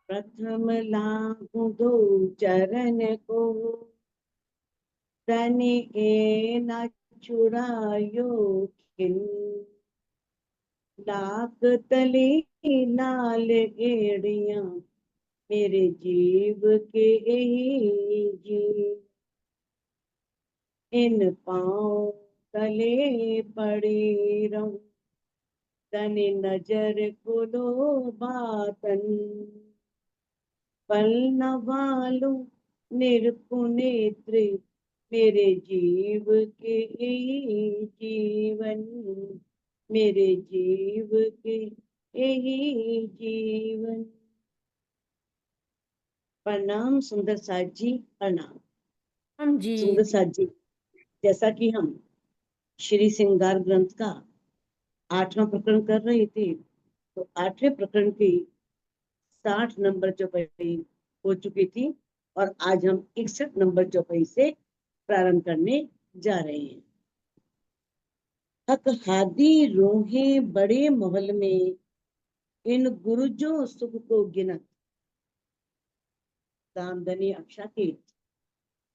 प्रथम लागू दो चरण को, तन ए न छुड़ायो खिन। लाख तले लाल एड़ियां, मेरे जीव के यही जीव। इन पाँव तले पड़े रहूं, तन नजर को लो बातन। पल न वालूं निरखुनेत्र, मेरे जीव के यही जीवन। मेरे जीव के यही जीवन। प्रणाम सुंदर साथ जी, प्रणाम। हम जी। सुंदर साथ जी, जैसा कि हम श्री श्रृंगार ग्रंथ का 8वां प्रकरण कर रहे थे, तो 8वें प्रकरण की 60 नंबर चौपाई हो चुकी थी और आज हम 61 नंबर चौपाई से प्रारंभ करने जा रहे हैं। हक हादी रोहे बड़े महल में, इन गुरुजों सुख को गिनत। दामदनी अक्षा के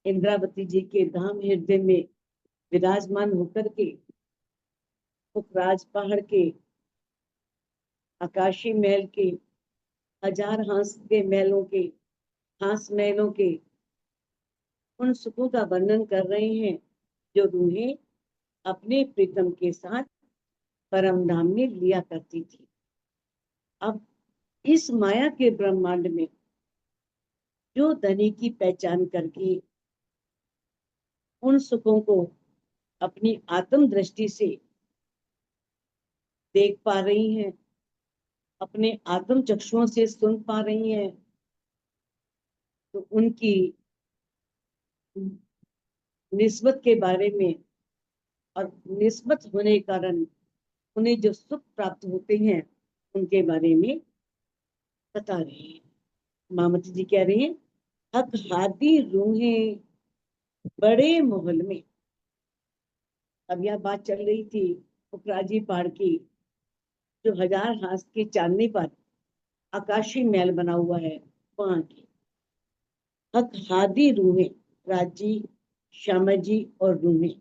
इंद्रावती जी के धाम हृदय में विराजमान होकर के पुखराज पहाड़ के आकाशी महल के हजार हांस के महलों के हांस महलों के उन सुखों का वर्णन कर रहे हैं जो रूहें अपने प्रीतम के साथ परम धाम में लिया करती थी। अब इस माया के ब्रह्मांड में जो धनी की पहचान करके उन सुखों को अपनी आत्म दृष्टि से देख पा रही हैं, अपने आत्म चक्षुओं से सुन पा रही हैं, तो उनकी निस्बत के बारे में और निस्बत होने के कारण उन्हें जो सुख प्राप्त होते हैं उनके बारे में बता रहे हैं। मामती जी कह रहे हैं, हक हादी रूहें बड़े महल में। अब यह बात चल रही थी पुखराजी पहाड़ की, जो हजार हाथ की चांदनी पर आकाशी महल बना हुआ है, वहां की। हक हादी रूहें, राजी, श्यामा जी और रूहें,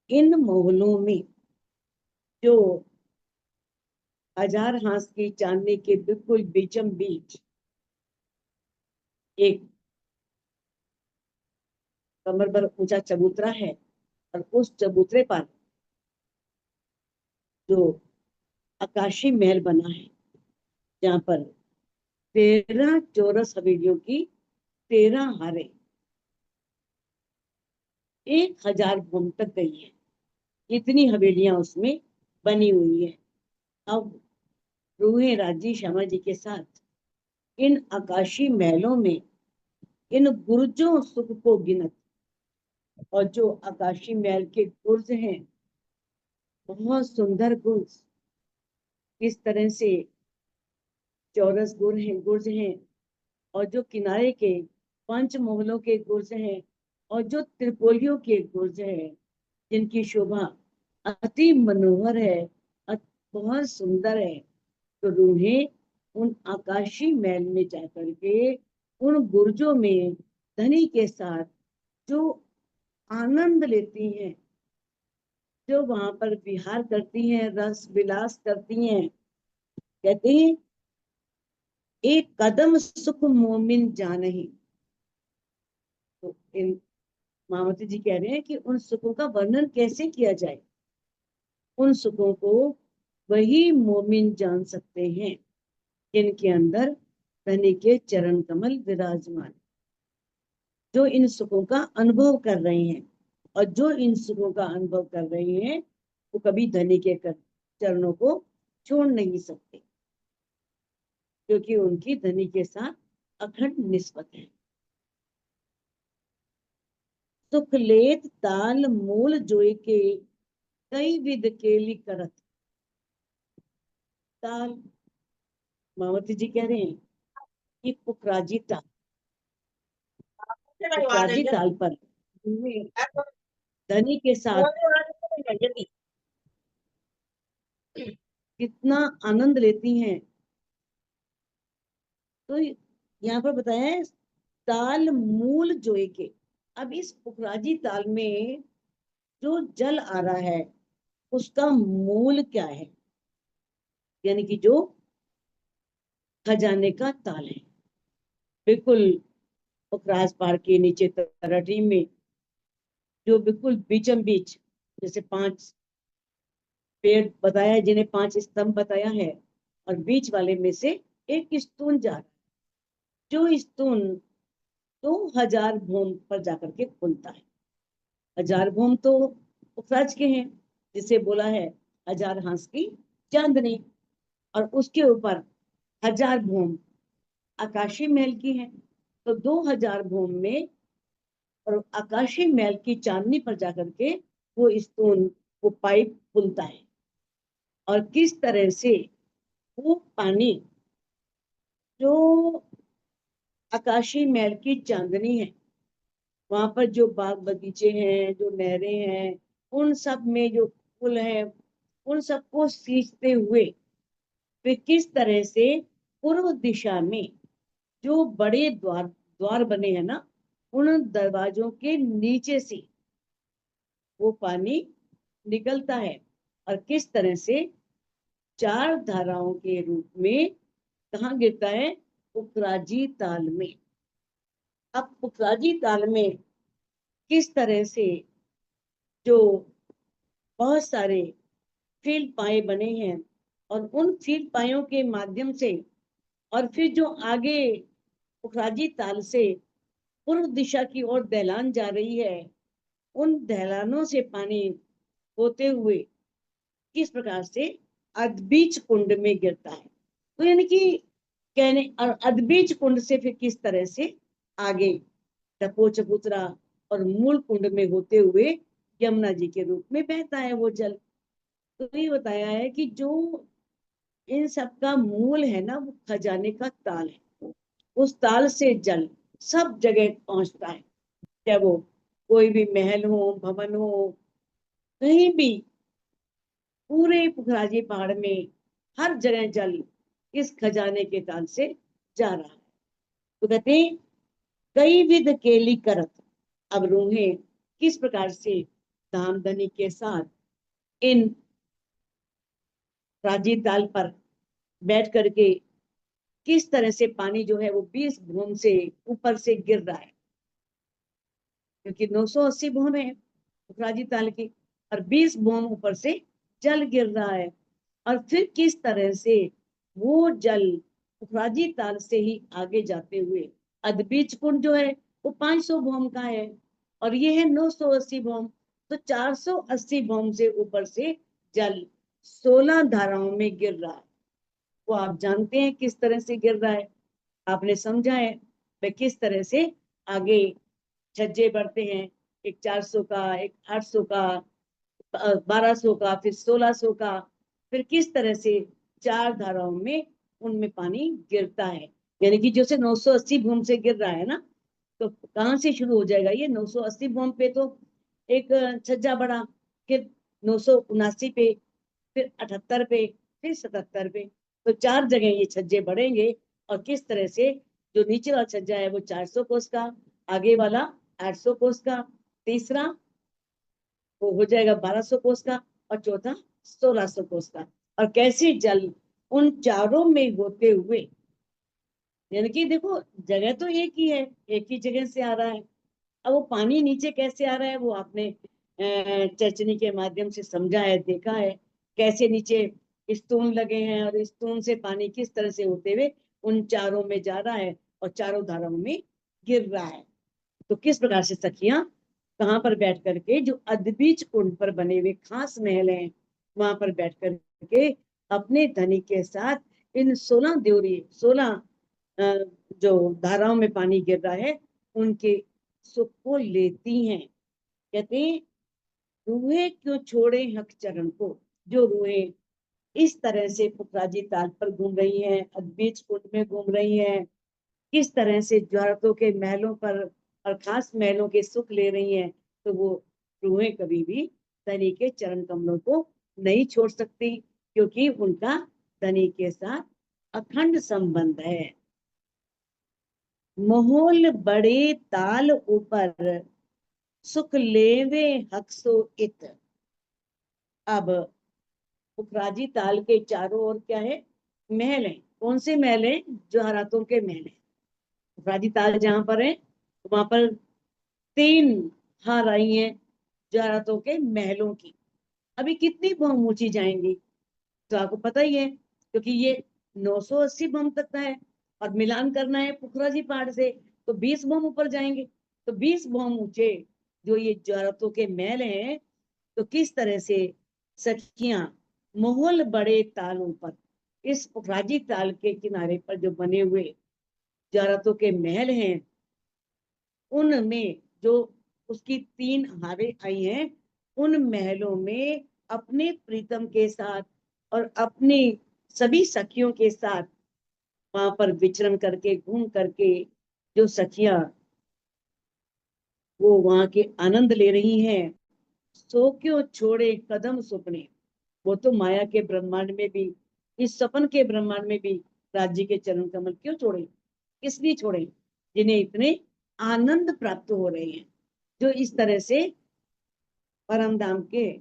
इन महलों में जो हजार हाथ की चांदनी के बिल्कुल बीचम बीच एक कमर भर ऊंचा चबूतरा है और उस चबूतरे पर जो आकाशी महल बना है, जहाँ पर 13 चौरस हवेलियों की 13 हारें 1000 भूम तक गई है। इतनी हवेलियां उसमें बनी हुई है। अब रूहें राजी श्यामा जी के साथ इन आकाशी महलों में इन गुर्जों सुख को गिनत, और जो आकाशी महल के गुर्ज हैं, बहुत सुंदर गुर्ज, इस तरह से चौरस गुर्ज हैं और जो किनारे के 5 महलों के गुर्ज हैं और जो त्रिपोलियों के गुर्ज हैं, जिनकी शोभा अति मनोहर है, बहुत सुंदर है। तो रूहें उन आकाशी महल में जाकर के उन गुर्जों में धनी के साथ जो आनंद लेती हैं, जो वहां पर विहार करती हैं, रस विलास करती हैं, कहते हैं एक कदम सुख मोमिन जानही। तो इन मामती जी कह रहे हैं कि उन सुखों का वर्णन कैसे किया जाए। उन सुखों को वही मोमिन जान सकते हैं जिनके अंदर धनी के चरण कमल विराजमान, जो इन सुखों का अनुभव कर रहे हैं। और जो इन सुखों का अनुभव कर रहे हैं वो कभी धनी के चरणों को छोड़ नहीं सकते, क्योंकि उनकी धनी के साथ अखंड निस्बत है। सुख लेत ताल मूल जोई के, कई विध केली करत। ताल, मावती जी कह रहे हैं कि पुखराजी ताल पर धनी के साथ कितना आनंद लेती हैं। तो यहाँ पर बताया है ताल मूल जोए के। अब इस पुखराजी ताल में जो जल आ रहा है उसका मूल क्या है, यानी कि जो खजाने का ताल है। बिल्कुल पुखराज पहाड़ के नीचे तराटी में जो बिल्कुल बीचम बीच, जैसे 5 पेड़ बताया है जिन्हें 5 स्तंभ बताया है, और बीच वाले में से एक स्तून जा रहा है। जो स्तून 2000 भूम पर जाकर के खुलता है। 1000 भूम तो पुखराज के हैं, जिसे बोला है 1000 हांस की चांदनी, और उसके ऊपर 1000 भूम आकाशी महल की है। तो 2000 भूम में और आकाशी महल की चांदनी पर जाकर के वो स्तून, वो पाइप खुलता है। और किस तरह से वो पानी जो आकाशी महल की चांदनी है, वहां पर जो बाग बगीचे हैं, जो नहरें हैं, उन सब में जो फूल है, उन सबको सींचते हुए वे किस तरह से पूर्व दिशा में जो बड़े द्वार द्वार बने हैं ना, उन दरवाजों के नीचे से वो पानी निकलता है, और किस तरह से 4 धाराओं के रूप में कहाँ गिरता है, पुखराजी ताल में। अब पुखराजी ताल में किस तरह से जो बहुत सारे फील्ड पाए बने हैं, और उन फील्ड पायों के माध्यम से, और फिर जो आगे पुखराजी ताल से पूर्व दिशा की ओर ढलान जा रही है, उन ढलानों से पानी होते हुए किस प्रकार से अदबीज कुंड में गिरता है। तो यानी कि कहने, और अदबीज कुंड से फिर किस तरह से आगे टपो चबूतरा और मूल कुंड में होते हुए यमुना जी के रूप में बहता है वो जल। तो ये बताया है कि जो इन सब का मूल है ना, वो खजाने का ताल है। उस ताल से जल सब जगह पहुंचता है, चाहे वो कोई भी महल हो, भवन हो, कहीं भी, पूरे पुखराजी पहाड़ में हर जगह जल इस खजाने के ताल से जा रहा है। तो कहते हैं कई विध केली करत। अब रूहें किस प्रकार से धामधनी के साथ इन राजी ताल पर बैठ करके किस तरह से पानी जो है वो 20 भूम से ऊपर से गिर रहा है, क्योंकि 980 भूम है पुखराजी ताल की, और 20 भूम ऊपर से जल गिर रहा है। और फिर किस तरह से वो जल पुखराजी ताल से ही आगे जाते हुए अदबीज कुंड जो है वो 500 भूम का है, और ये है 980 भूम। तो 480 भूम से ऊपर से जल 16 धाराओं में गिर रहा है। वो आप जानते हैं किस तरह से गिर रहा है, आपने समझा है मैं किस तरह से आगे छज्जे बढ़ते हैं, एक 400 का, एक 800 का, 1200 का, फिर 1600 का, फिर किस तरह से 4 धाराओं में उनमें पानी गिरता है। यानी कि जैसे 980 भूम से गिर रहा है ना, तो कहाँ से शुरू हो जाएगा ये 980 भूम पे, तो एक छज्जा बढ़ा, फिर 979 पे, फिर 78 पे, फिर 77 पे, तो 4 जगह ये छज्जे बढ़ेंगे। और किस तरह से जो नीचे वाला छज्जा है वो 400 कोस का, आगे वाला 800 कोस का, तीसरा वो हो जाएगा 1200 कोस का, और चौथा 1600 कोस का। और कैसे जल उन चारों में होते हुए, यानी कि देखो जगह तो एक ही है, एक ही जगह से आ रहा है। अब वो पानी नीचे कैसे आ रहा है वो आपने चर्चनी के माध्यम से समझा है, देखा है कैसे नीचे स्तून लगे हैं, और स्तून से पानी किस तरह से होते हुए उन चारों में जा रहा है और चारों धाराओं में गिर रहा है। तो किस प्रकार से सखियां कहाँ पर बैठ करके जो अदबीज कुंड पर बने हुए खास महल हैं, वहां पर बैठ करके अपने धनी के साथ इन 16 देवरी 16 जो धाराओं में पानी गिर रहा है उनके सुख को लेती हैं। कहते हैं रूहे क्यों छोड़े हक चरण को। जो रूहे इस तरह से पुखराजी ताल पर घूम रही हैं, अदबीज कुंड में घूम रही हैं, किस तरह से ज्वारतों के महलों पर और खास महलों के सुख ले रही हैं, तो वो रूहें कभी भी धनी के चरण कमलों को नहीं छोड़ सकती, क्योंकि उनका धनी के साथ अखंड संबंध है। मोहल बड़े ताल ऊपर, सुख लेवे हक सो इत। अब पुखराजी ताल के चारों ओर क्या है? महल है। कौन से महल है? जवाहरातों के महल है। पुखराजी ताल जहां पर है, वहां पर 3 हार आई हैं जवाहरातों के महलों की। अभी कितनी बम ऊंची जाएंगी तो आपको पता ही है, क्योंकि ये 980 बम तक का है और मिलान करना है पुखराजी पहाड़ से, तो 20 बम ऊपर जाएंगे। तो 20 बम ऊंचे जो ये जवाहरातों के महल हैं, तो किस तरह से सखियां मोहल बड़े तालों पर, इस पुखराजी ताल के किनारे पर जो बने हुए जवाहरातों के महल हैं, उनमें जो उसकी 3 हारें आई हैं, उन महलों में अपने प्रीतम के साथ और अपनी सभी सखियों के साथ वहां पर विचरण करके, घूम करके जो सखियां वो वहां के आनंद ले रही हैं। सो क्यों छोड़े कदम सुपने। वो तो माया के ब्रह्मांड में भी, इस सपन के ब्रह्मांड में भी राज्य के चरण कमल क्यों छोड़े? किस लिए छोड़े? जिन्हें इतने आनंद प्राप्त हो रहे हैं, जो इस तरह से परम धाम के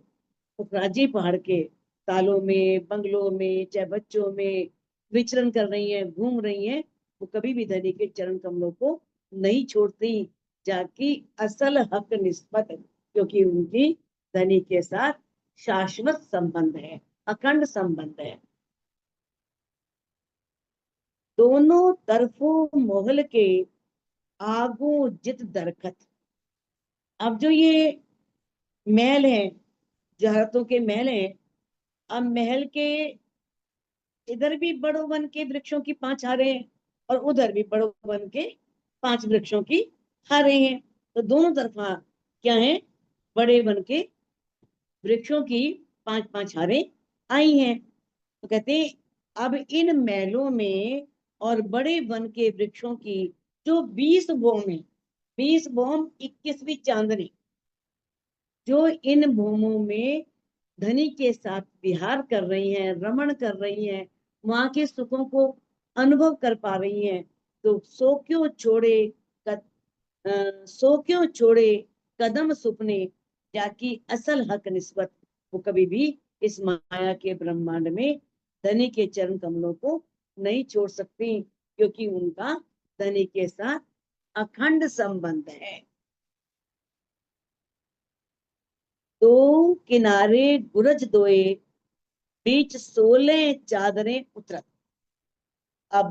पुखराजी पहाड़ के तालों में, बंगलों में, चाहे बच्चों में विचरण कर रही हैं, घूम रही हैं, वो कभी भी धनी के चरण कमलों को नहीं छोड़ती, जाकि असल हक निस्बत, क्योंकि उनकी धनी के साथ शाश्वत संबंध है, अखंड संबंध है। दोनों तरफों मोहल के आगू जित दरखत। अब जो ये महल है, जहरतों के महल हैं, अब महल के इधर भी बड़ो वन के वृक्षों की 5 हारें हैं और उधर भी बड़ो वन के 5 वृक्षों की हारें हैं। तो दोनों तरफा क्या है? बड़े वन के वृक्षों की 5-5 हारें आई हैं। तो कहते हैं अब इन महलों में और बड़े वन के वृक्षों की जो 20 भौम है, 20 भौम 21वीं चांदनी, जो इन भूमों में धनी के साथ विहार कर रही हैं, रमण कर रही हैं, वहां के सुखों को अनुभव कर पा रही हैं, तो सो क्यों छोड़े सो क्यों छोड़े कदम सुपने, जाकि असल हक निस्बत। वो कभी भी इस माया के ब्रह्मांड में धनी के चरण कमलों को नहीं छोड़ सकती, क्योंकि उनका धनी के साथ अखंड संबंध है। दो किनारे गुरज दोए, बीच 16 चादरें उतरत। अब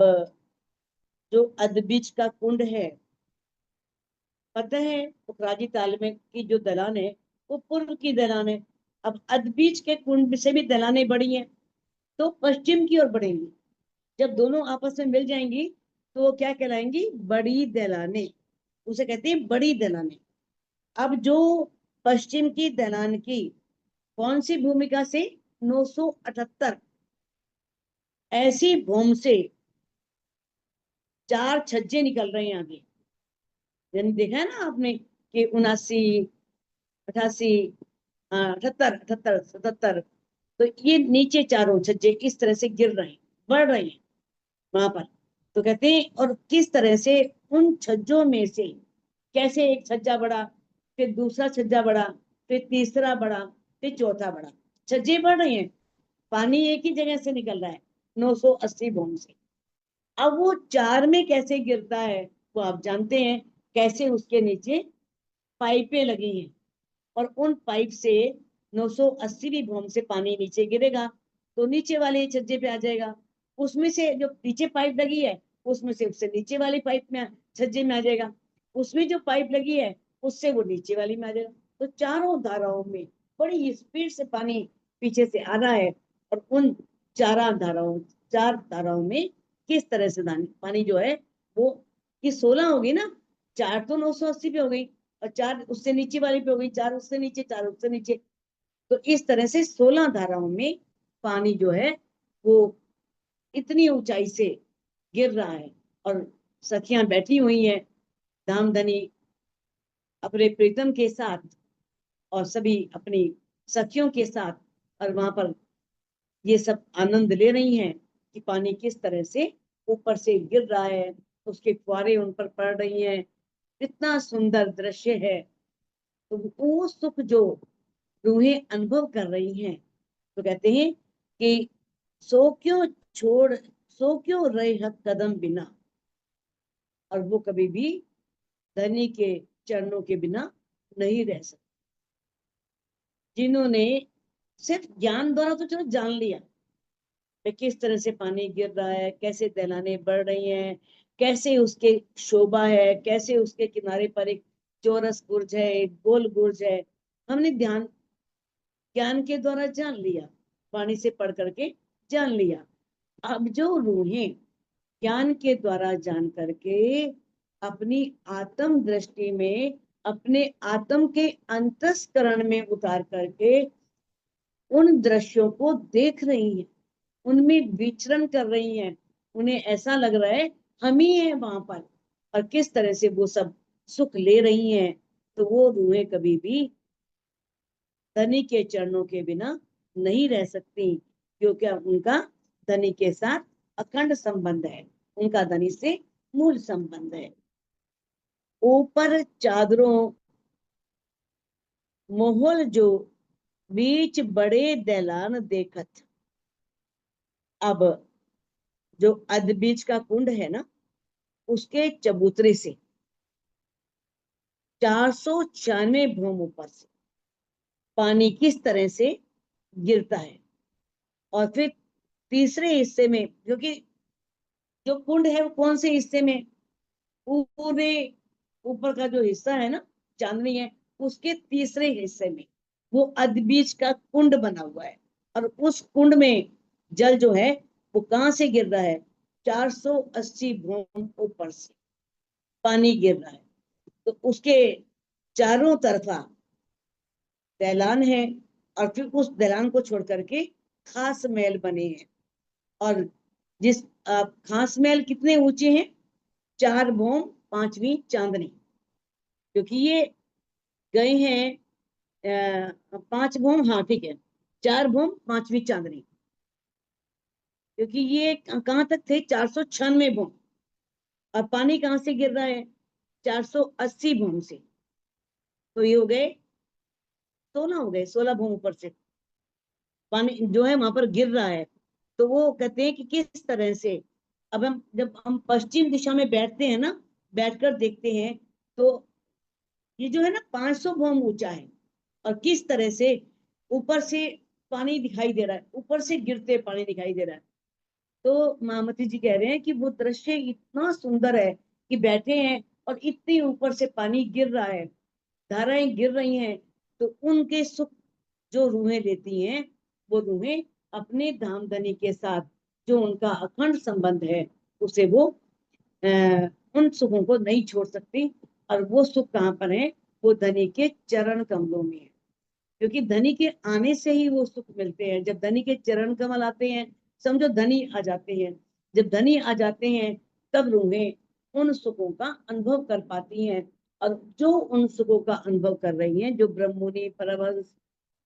जो अदबीज का कुंड है, पता है पुखराजी ताल में की जो दलान है वो पूर्व की दलान है। अब अदबीज के कुंड से भी दलानें बड़ी हैं, तो पश्चिम की ओर बढ़ेंगी। जब दोनों आपस में मिल जाएंगी तो वो क्या कहलाएंगी? बड़ी दलानें। उसे कहते हैं बड़ी दलानें। अब जो पश्चिम की दलान की कौन सी भूमिका से? 978 ऐसी भूमि से 4 छज्जे निकल रहे हैं आगे। यानी देखा है ना आपने कि 79, 88, 78, 78, 77, तो ये नीचे चारों छज्जे इस तरह से गिर रहे हैं, बढ़ रहे हैं वहां पर। तो कहते हैं और किस तरह से उन छज्जों में से कैसे एक छज्जा बढ़ा, फिर दूसरा छज्जा बढ़ा, फिर तीसरा बढ़ा, फिर चौथा बढ़ा। छज्जे बढ़ रहे हैं, पानी एक ही जगह से निकल रहा है 980 बूंद से। अब वो 4 में कैसे गिरता है वो आप जानते हैं, कैसे उसके नीचे पाइपें लगी हैं और उन पाइप से 980वीं भूम से पानी नीचे गिरेगा तो नीचे वाले छज्जे पे आ जाएगा। उसमें से जो पीछे पाइप लगी है उसमें से उससे नीचे वाली पाइप में छज्जे में आ जाएगा, उसमें जो पाइप लगी है उससे वो नीचे वाली में आ जाएगा। तो चारों धाराओं में बड़ी स्पीड से पानी पीछे से आ रहा है और उन 4 धाराओं में किस तरह से पानी जो है वो, ये 16 होगी ना, 4 तो 980 पे हो गई और 4 उससे नीचे वाली पे हो गई, 4 उससे नीचे, 4 उससे नीचे। तो इस तरह से 16 धाराओं में पानी जो है वो इतनी ऊंचाई से गिर रहा है और सखियां बैठी हुई हैं धामधनी अपने प्रीतम के साथ और सभी अपनी सखियों के साथ, और वहां पर ये सब आनंद ले रही हैं कि पानी किस तरह से ऊपर से गिर रहा है, उसके फुहारे उन पर पड़ रही हैं, इतना सुंदर दृश्य है। तो वो सुख जो रूहें अनुभव कर रही हैं, तो कहते हैं कि सो क्यों छोड़, सो क्यों रहे कदम बिना, और वो कभी भी धनी के चरणों के बिना नहीं रह सकते। जिन्होंने सिर्फ ज्ञान द्वारा तो चलो जान लिया कि किस तरह से पानी गिर रहा है, कैसे ढलानें बढ़ रही हैं, कैसे उसके शोभा है, कैसे उसके किनारे पर एक चौरस बुर्ज है, एक गोल बुर्ज है, हमने ध्यान ज्ञान के द्वारा जान लिया, वाणी से पढ़ करके जान लिया। अब जो रूहें ज्ञान के द्वारा जान करके अपनी आत्म दृष्टि में, अपने आत्म के अंतस्करण में उतार करके उन दृश्यों को देख रही हैं, उनमें विचरण कर रही हैं, उन्हें ऐसा लग रहा है हम ही हैं वहां पर, और किस तरह से वो सब सुख ले रही हैं, तो वो रूहें कभी भी धनी के चरणों के बिना नहीं रह सकती, क्योंकि उनका धनी के साथ अखंड संबंध है, उनका धनी से मूल संबंध है। ऊपर चादरों मोहल जो बीच बड़े दैलान देखत। अब जो अध बीच का कुंड है ना, उसके चबूतरे से 496 भूम ऊपर से पानी किस तरह से गिरता है, और फिर तीसरे हिस्से में, क्योंकि जो कुंड है वो कौन से हिस्से में, पूरे ऊपर का जो हिस्सा है ना, चांदनी है, उसके तीसरे हिस्से में वो अधबीज का कुंड बना हुआ है, और उस कुंड में जल जो है वो कहां से गिर रहा है, 480 भूम ऊपर से पानी गिर रहा है। तो उसके चारों तरफा दैलान है, और फिर उस दैलान को छोड़ करके खास महल बने हैं, और जिस खास महल कितने ऊंचे हैं, 4 भौम 5वीं चांदनी, क्योंकि ये गए हैं 5 भौम, हाँ ठीक है, 4 भौम 5वीं चांदनी, क्योंकि ये कहाँ तक थे, 496 भौम, और पानी कहाँ से गिर रहा है, 480 भौम से, तो ये हो गए 16, हो गए 16 भौम ऊपर से पानी जो है वहां पर गिर रहा है। तो वो कहते हैं कि किस तरह से, अब हम जब हम पश्चिम दिशा में बैठते हैं ना, बैठकर देखते हैं, तो ये जो है ना 500 भौम ऊंचा है, और किस तरह से ऊपर से पानी दिखाई दे रहा है, ऊपर से गिरते पानी दिखाई दे रहा है। तो महामती जी कह रहे हैं कि वो दृश्य इतना सुंदर है कि बैठे हैं और इतनी ऊपर से पानी गिर रहा है, धाराएं गिर रही हैं, तो उनके सुख जो रूहें लेती हैं, वो रूहें अपने धाम धनी के साथ जो उनका अखंड संबंध है, उसे वो उन सुखों को नहीं छोड़ सकती। और वो सुख कहाँ पर है, वो धनी के चरण कमलों में है, क्योंकि धनी के आने से ही वो सुख मिलते हैं। जब धनी के चरण कमल आते हैं, समझो धनी आ जाते हैं, जब धनी आ जाते हैं तब रूहें उन सुखों का अनुभव कर पाती हैं। और जो उन सुखों का अनुभव कर रही हैं, जो ब्रह्ममुनि परमहंस,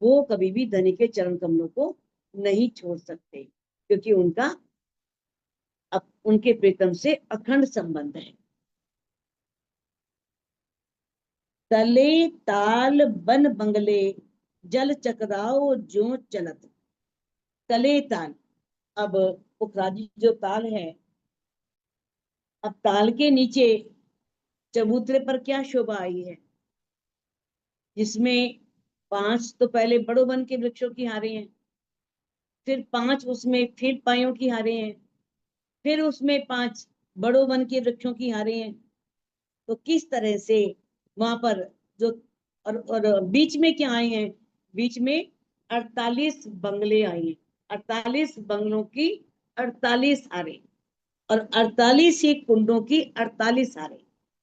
वो कभी भी धनी के चरण कमलों को नहीं छोड़ सकते, क्योंकि उनका उनके प्रीतम से अखंड संबंध है। तले ताल बन बंगले जल चकराओ जो चलत। तले ताल, अब पुखराजी जो ताल है, अब ताल के नीचे चबूतरे पर क्या शोभा आई है, जिसमें 5 तो पहले बड़ो वन के वृक्षों की हारे हैं, फिर 5 उसमें फिर पायों की हारे हैं, फिर उसमें 5 बड़ो वन के वृक्षों की हारे हैं। तो किस तरह से वहां पर जो, और बीच में क्या आए हैं, बीच में 48 बंगले आए हैं, 48 बंगलों की 48 हारे, और 48 ही कुंडों की 48 हारे,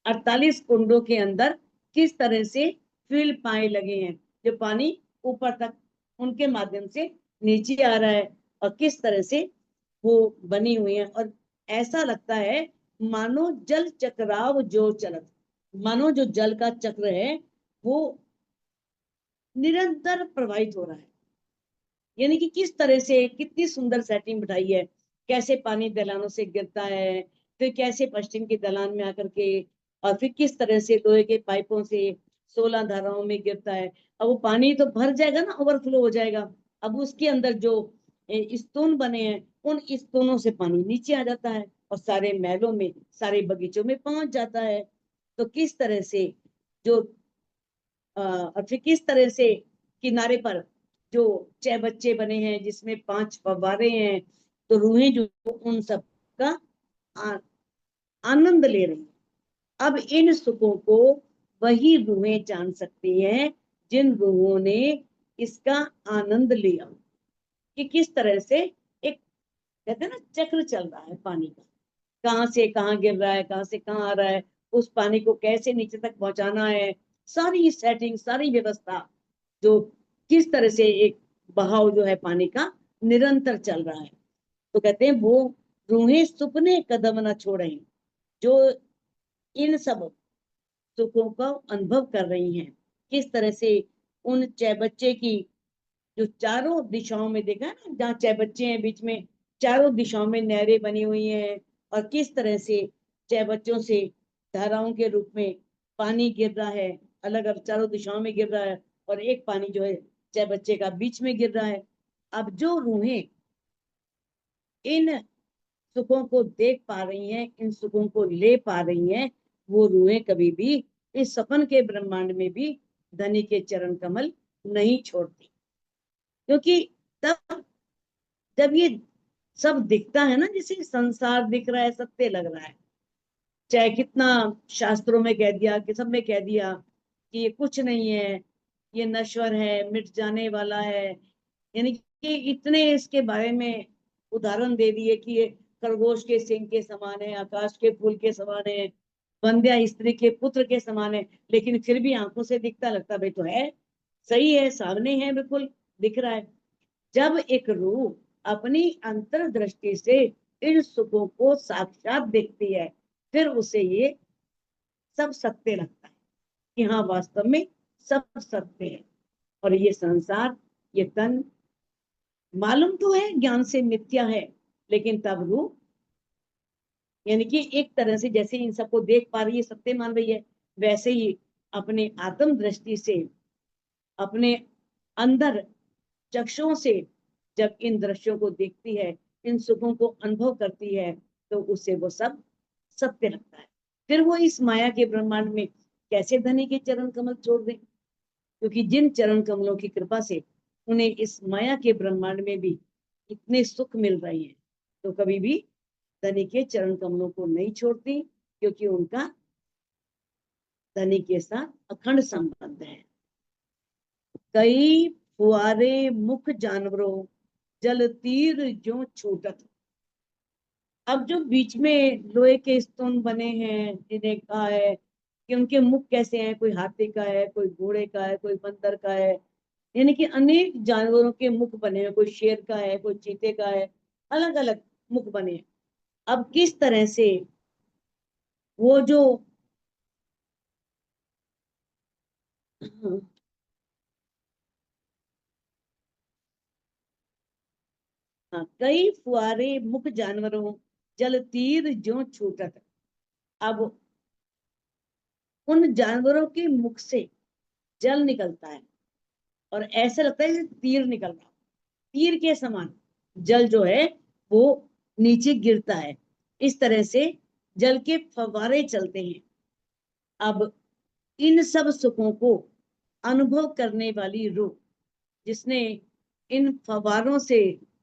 48 कुंडों के अंदर किस तरह से फिल पाए लगे हैं, जो पानी ऊपर तक उनके माध्यम से नीचे आ रहा है, और किस तरह से वो बनी हुई है। और ऐसा लगता है मानो जल चक्राव जो चलत, मानो जो जल का चक्र है वो निरंतर प्रवाहित हो रहा है। यानी कि किस तरह से कितनी सुंदर सेटिंग बिठाई है, कैसे पानी दलानों से गिरता है, फिर कैसे पश्चिम के दलान में आकर के, और फिर किस तरह से लोहे के पाइपों से 16 धाराओं में गिरता है। अब वो पानी तो भर जाएगा ना, ओवरफ्लो हो जाएगा। अब उसके अंदर जो स्तून बने हैं, उन स्तूनों से पानी नीचे आ जाता है और सारे महलों में, सारे बगीचों में पहुंच जाता है। तो किस तरह से जो और फिर किस तरह से किनारे पर जो 6 बच्चे बने हैं, जिसमें 5 फव्वारे हैं, तो रूहें जो उन सब का आ- आनंद ले रही हैं। अब इन सुखों को वही रूहें जान सकती हैं जिन रूहों ने इसका आनंद लिया। कि किस तरह से एक, कहते हैं ना, चक्र चल रहा है पानी का, कहाँ से कहाँ गिर रहा है, कहाँ से कहाँ आ रहा है, उस पानी को कैसे नीचे तक पहुंचाना है, सारी सेटिंग, सारी व्यवस्था, जो किस तरह से एक बहाव जो है पानी का निरंतर चल रहा है। तो कहते हैं वो रूहें सुपने कदम न छोड़ें, जो इन सब सुखों का अनुभव कर रही हैं। किस तरह से उन 6 बच्चे की, जो चारों दिशाओं में, देखा है ना, जहाँ 6 बच्चे हैं बीच में, चारों दिशाओं में नहरें बनी हुई हैं, और किस तरह से 6 बच्चों से धाराओं के रूप में पानी गिर रहा है, अलग अलग चारों दिशाओं में गिर रहा है, और एक पानी जो है 6 बच्चे का बीच में गिर रहा है। अब जो रूहें इन सुखों को देख पा रही हैं, इन सुखों को ले पा रही हैं, वो रूहें कभी भी इस सपन के ब्रह्मांड में भी धनी के चरण कमल नहीं छोड़ती। क्योंकि तब जब ये सब दिखता है ना, जैसे संसार दिख रहा है, सत्य लग रहा है, चाहे कितना शास्त्रों में कह दिया, कि सब में कह दिया कि ये कुछ नहीं है, ये नश्वर है, मिट जाने वाला है, यानी कि इतने इसके बारे में उदाहरण दे दिए कि ये खरगोश के सिंह के समान है, आकाश के फूल के समान है, बंध्या स्त्री के पुत्र के समान है, लेकिन फिर भी आंखों से दिखता लगता भाई तो है, सही है, सामने है, बिल्कुल दिख रहा है। जब एक रूह अपनी अंतर्दृष्टि से इन सुखों को साक्षात देखती है, फिर उसे ये सब सत्य लगता है कि हाँ, वास्तव में सब सत्य है। और ये संसार, ये तन, मालूम तो है ज्ञान से मिथ्या है, लेकिन तब रूह, यानी कि एक तरह से जैसे इन सबको देख पा रही है, सत्य मान रही है, वैसे ही अपने आत्म दृष्टि से, अपने अंदर चक्षुओं से जब इन दृश्यों को देखती है, इन सुखों को अनुभव करती है, तो उसे वो सब सत्य लगता है। फिर वो इस माया के ब्रह्मांड में कैसे धनी के चरण कमल छोड़ दें, क्योंकि जिन चरण कमलों की कृपा से उन्हें इस माया के ब्रह्मांड में भी इतने सुख मिल रहे हैं, तो कभी भी धनी के चरण कमलों को नहीं छोड़ती, क्योंकि उनका धनी के साथ अखंड संबंध है। कई फुआरे मुख जानवरों, जल तीर जो छूटत। अब जो बीच में लोहे के स्तून बने हैं, जिन्हें कहा है कि उनके मुख कैसे हैं, कोई हाथी का है, कोई घोड़े का है, कोई बंदर का है, यानी कि अनेक जानवरों के मुख बने हैं, कोई शेर का है, कोई चीते का है, अलग अलग मुख बने हैं। अब किस तरह से वो जो हाँ, कई फुआरे मुख जानवरों, जल तीर जो छूटत। अब उन जानवरों के मुख से जल निकलता है, और ऐसा लगता है जैसे तीर निकल रहा, तीर के समान जल जो है वो नीचे गिरता है। इस तरह से जल के फव्वारे चलते हैं। अब इन सब सुखों को अनुभव करने वाली रूह, जिसने इन फव्वारों से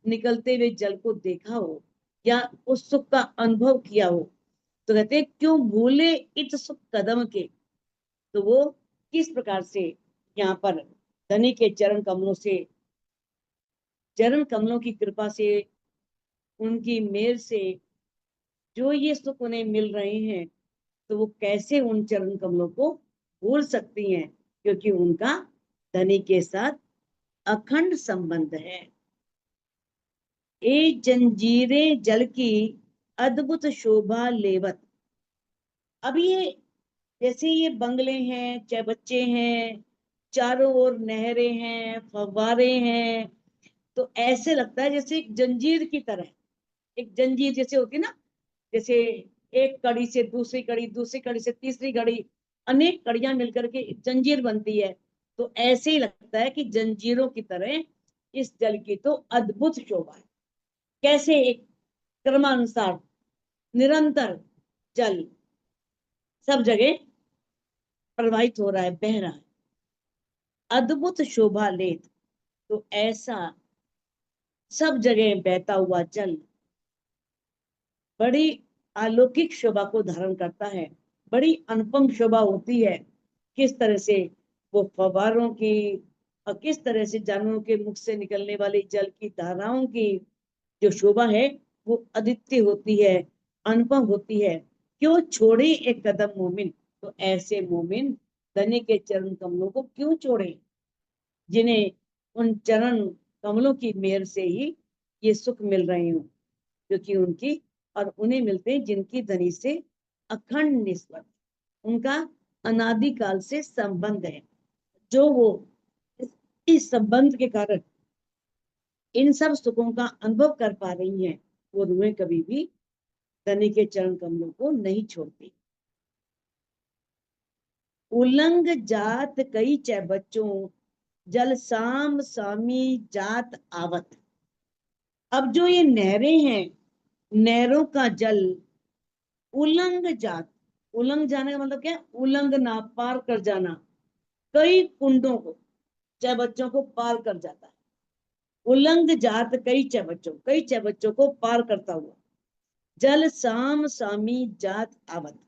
निकलते हुए जल को देखा हो, या उस सुख का अनुभव किया हो, तो कहते हैं क्यों भूले इत सुख कदम के। तो वो किस प्रकार से यहाँ पर धनी के चरण कमलों से, चरण कमलों की कृपा से, उनकी मेल से जो ये सुख उन्हें मिल रहे हैं, तो वो कैसे उन चरण कमलों को भूल सकती हैं, क्योंकि उनका धनी के साथ अखंड संबंध है। ए जंजीरें जल की अद्भुत शोभा लेवत। अब ये, जैसे ये बंगले हैं, 6 बच्चे हैं, चारों ओर नहरें हैं, फव्वारे हैं, तो ऐसे लगता है जैसे एक जंजीर की तरह। एक जंजीर जैसे होती है ना, जैसे एक कड़ी से दूसरी कड़ी, दूसरी कड़ी से तीसरी कड़ी, अनेक कड़ियां मिलकर के एक जंजीर बनती है। तो ऐसे ही लगता है कि जंजीरों की तरह इस जल की तो अद्भुत शोभा है। कैसे एक क्रमानुसार निरंतर जल सब जगह प्रवाहित हो रहा है, बह रहा है, अद्भुत शोभा लेत। तो ऐसा सब जगह बहता हुआ जल बड़ी अलौकिक शोभा को धारण करता है, बड़ी अनुपम शोभा होती है। किस तरह से वो फव्वारों की और किस तरह से जानवरों के मुख से निकलने वाली जल की धाराओं की जो शोभा है वो अद्वितीय होती है, अनुपम होती है। क्यों छोड़े एक कदम मोमिन, तो ऐसे मोमिन धनी के चरण कमलों को क्यों छोड़े, जिन्हें उन चरण कमलों की मेहर से ही ये सुख मिल रहे हो, क्योंकि उनकी और उन्हें मिलते हैं जिनकी धनी से अखंड निस्बत, उनका अनादिकाल से संबंध है। जो वो इस संबंध के कारण इन सब सुखों का अनुभव कर पा रही हैं, वो रूहें कभी भी धनी के चरण कमलों को नहीं छोड़ती। उलंग जात कई च बच्चों, जल साम सामी जात आवत। अब जो ये नहरें हैं, नहरों का जल उलंग जात, उलंग जाने का मतलब क्या है, उलंघना, पार कर जाना, कई कुंडों को, चाहे बच्चों को पार कर जाता है। उलंग जात कई चाहे बच्चों, कई चाहे बच्चों को पार करता हुआ, जल साम सामी जात आवत,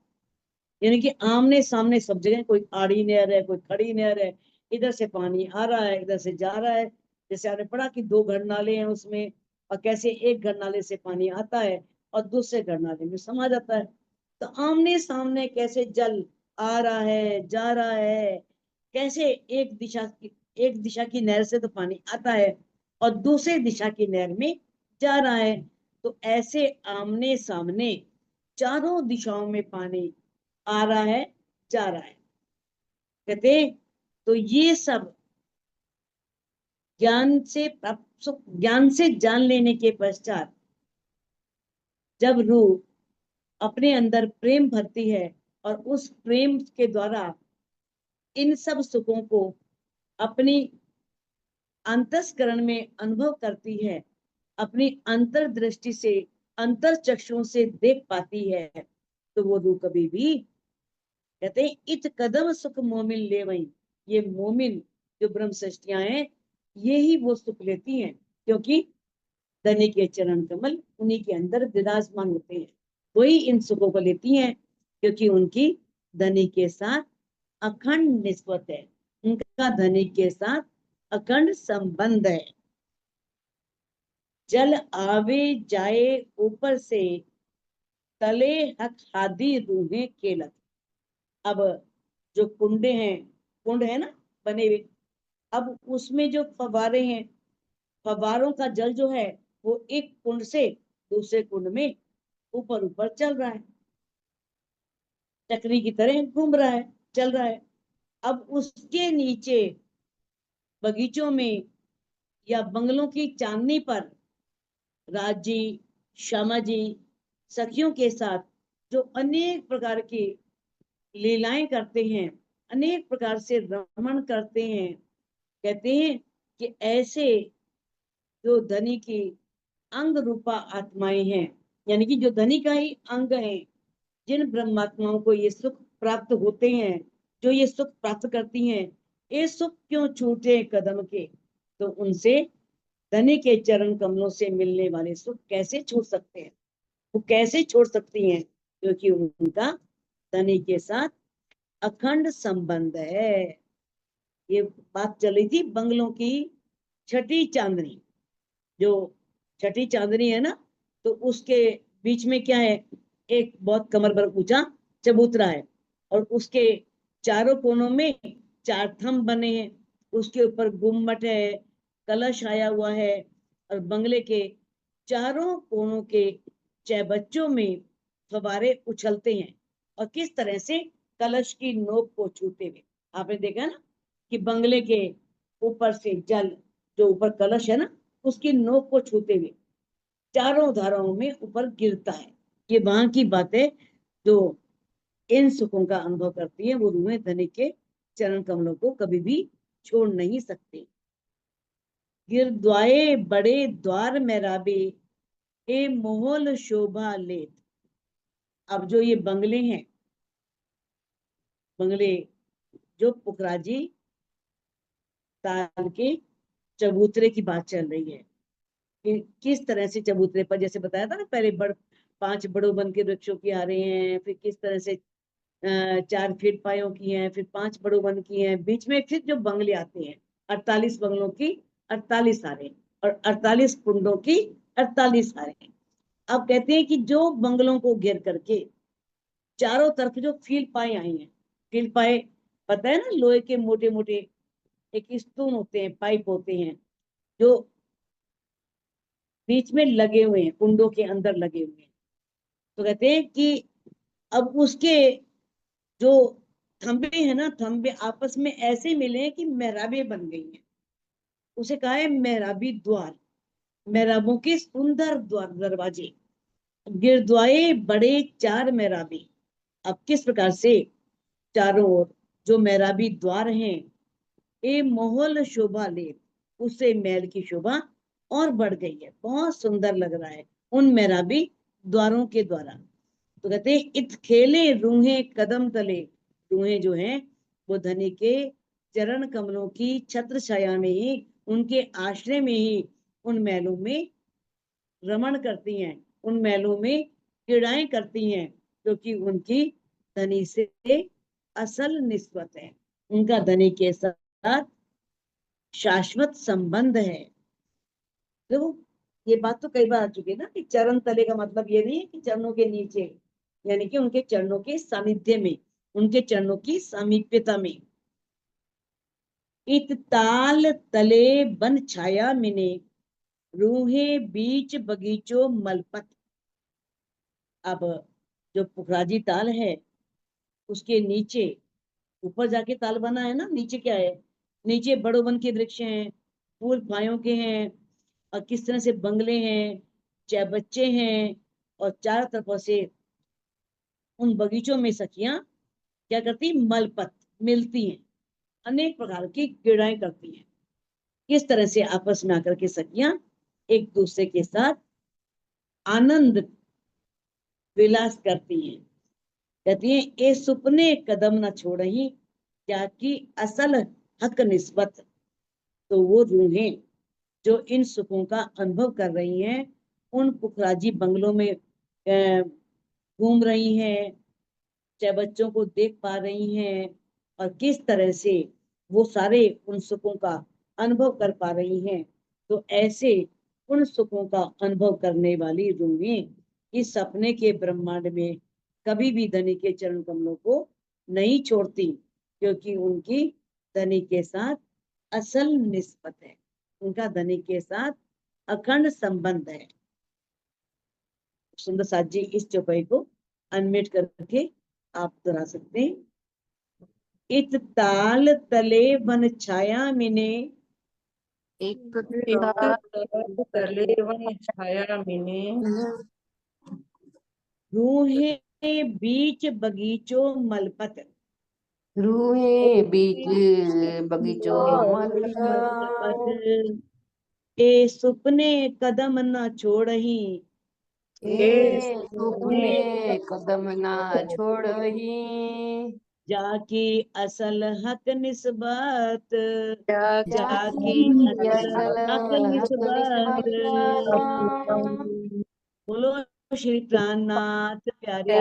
यानी कि आमने सामने सब जगह, कोई आड़ी नहर है, कोई खड़ी नहर है, इधर से पानी आ रहा है, इधर से जा रहा है। जैसे आपने पढ़ा कि दो घर नाले हैं उसमें, और कैसे एक घर नाले से पानी आता है और दूसरे घर नाले में समा जाता है। तो आमने सामने कैसे जल आ रहा है, जा रहा है, कैसे एक दिशा की नहर से तो पानी आता है और दूसरे दिशा की नहर में जा रहा है। तो ऐसे आमने सामने चारों दिशाओं में पानी आ रहा है, जा रहा है। कहते तो ये सब ज्ञान से प्राप्त सुख, ज्ञान से जान लेने के पश्चात जब रूह अपने अंदर प्रेम भरती है और उस प्रेम के द्वारा इन सब सुखों को अपनी अंतस्करण में अनुभव करती है, अपनी अंतर्दृष्टि से, अंतर चक्षुओं से देख पाती है, तो वो रूह कभी भी, कहते हैं इत कदम सुख मोमिन ले वही, ये मोमिन जो ब्रह्म सृष्टियां हैं ये ही वो सुख लेती हैं, क्योंकि धनी के चरण कमल उन्हीं के अंदर विराजमान होते हैं, वही इन सुखों को लेती हैं, क्योंकि उनकी धनी के साथ अखंड निस्बत है, उनका धनी के साथ अखंड संबंध है। जल आवे जाए ऊपर से, तले हक हादी रूहें केलत। अब जो कुंडे हैं, कुंड है ना बने हुए, अब उसमें जो फव्वारे हैं, फव्वारों का जल जो है वो एक कुंड से दूसरे कुंड में ऊपर ऊपर चल रहा है, चक्री की तरह घूम रहा है, चल रहा है। अब उसके नीचे बगीचों में या बंगलों की चांदनी पर राज जी, श्यामा जी सखियों के साथ जो अनेक प्रकार की लीलाएं करते हैं, अनेक प्रकार से रमण करते हैं, कहते हैं कि ऐसे जो धनी की अंग रूपा आत्माएं हैं, यानी कि जो धनी का ही अंग है, जिन ब्रह्मात्माओं को ये सुख प्राप्त होते हैं, जो ये सुख प्राप्त करती हैं, ये सुख क्यों छूटे कदम के, तो उनसे धनी के चरण कमलों से मिलने वाले सुख कैसे छूट सकते हैं, वो कैसे छोड़ सकती हैं, क्योंकि उनका धनी के साथ अखंड संबंध है। ये बात चल रही थी बंगलों की छठी चांदनी, जो छठी चांदनी है ना, तो उसके बीच में क्या है, एक बहुत कमर भर ऊंचा चबूतरा है, और उसके चारों कोनों में चार थंब बने हैं, उसके ऊपर गुम्मट है, कलश आया हुआ है, और बंगले के चारों कोनों के चौबच्चों में फव्वारे उछलते हैं, और किस तरह से कलश की नोक को छूते हुए, आपने देखा ना, कि बंगले के ऊपर से जल, जो ऊपर कलश है ना, उसकी नोक को छूते हुए चारों धाराओं में ऊपर गिरता है। ये वहां की बातें जो इन सुखों का अनुभव करती है, वो रूहें धनी के चरण कमलों को कभी भी छोड़ नहीं सकती। गिरद्वाए बड़े द्वार मेराबे, ए मोहल शोभा लेत। अब जो ये बंगले हैं, बंगले जो पुखराजी ताल के चबूतरे की बात चल रही है कि किस तरह से चबूतरे पर, जैसे बताया था ना पहले, 5 बड़ों वन के वृक्षों की आ रही हैं, फिर किस तरह से 4 फीट पायों की हैं, फिर 5 बड़ों वन की हैं, बीच में फिर जो बंगले आते हैं 48 बंगलों की 48 आ रहे हैं, और 48 कुंडों की 48 आ रहे हैं। अब कहते हैं कि जो बंगलों को घेर करके चारों तरफ जो फील पाए आई हैं, फील पाए पता है ना, लोहे के मोटे मोटे एक स्टून होते हैं, पाइप होते हैं, जो बीच में लगे हुए हैं, कुंडों के अंदर लगे हुए हैं। तो कहते हैं कि अब उसके जो थंबे हैं ना, थंबे आपस में ऐसे मिले हैं कि मेहराबे बन गई हैं। उसे कहा है मेहराबी द्वार, मेहराबों के सुंदर द्वार, दरवाजे। गिरद्वाए बड़े 4 मेहराबे। अब किस प्रकार से चारों ओर जो मेहराबी द्वार हैं, ए मोहल शोभा ले, उससे महल की शोभा और बढ़ गई है, बहुत सुंदर लग रहा है उन मेहराबी द्वारों के द्वारा। तो कहते हैं इत खेले रूहे कदम तले, रूहे जो हैं वो धनी के चरण कमलों की छत्र छाया में ही, उनके आश्रय में ही उन महलों में रमण करती हैं, उन महलों में क्रीड़ाएं करती हैं, क्योंकि उनकी धनी से असल निस्बत है, उनका धनी के साथ शाश्वत संबंध है। देखो ये बात तो कई बार आ चुकी है ना कि चरण तले का मतलब ये नहीं है कि चरणों के नीचे, यानी कि उनके चरणों के सानिध्य में, उनके चरणों की सामीप्यता में। इत ताल तले बन छाया मिने, रूहे बीच बगीचों मलपत। अब जो पुखराजी ताल है उसके नीचे, ऊपर जाके ताल बना है ना, नीचे क्या है, नीचे बड़ो वन के वृक्ष हैं, फूल फायों के हैं, और किस तरह से बंगले हैं, चाहे बच्चे हैं, और चारों तरफों से उन बगीचों में सखियां क्या करती, मलपत मिलती हैं, अनेक प्रकार की क्रीड़ाएं करती हैं। किस तरह से आपस में आकर के सखियां एक दूसरे के साथ आनंद विलास करती हैं। कहती हैं ए सुपने कदम न छोड़ही, जाकी असल हक निस्बत। तो वो रूहें जो इन सुखों का अनुभव कर रही हैं, उन पुखराजी बंगलों में घूम रही हैं, चाहे बच्चों को देख पा रही हैं, और किस तरह से वो सारे उन सुखों का अनुभव कर पा रही हैं। तो ऐसे उन सुखों का अनुभव करने वाली रूहें इस सपने के ब्रह्मांड में कभी भी धनी के चरण कमलों को नहीं छोड़ती, क्योंकि उनकी धनी के साथ असल निस्बत है, उनका धनी के साथ अखंड संबंध है। सुंदर साथ जी इस चौपाई को अनम्यूट करके आप दोहरा सकते हैं। इत ताल तले बन छाया मिने, एक तले वन छाया मिने, रूहे बीच बगीचों मलपत। रूहे बीच बगीचों मलपत ए सुपने कदम न छोड़ही, ए सुपने कदम ना छोड़ही, जाकी असल हक निस्बत, जाकी जाकी असल असल हक हक निस्बत। निस्बत। बोलो श्री प्राणनाथ प्यारे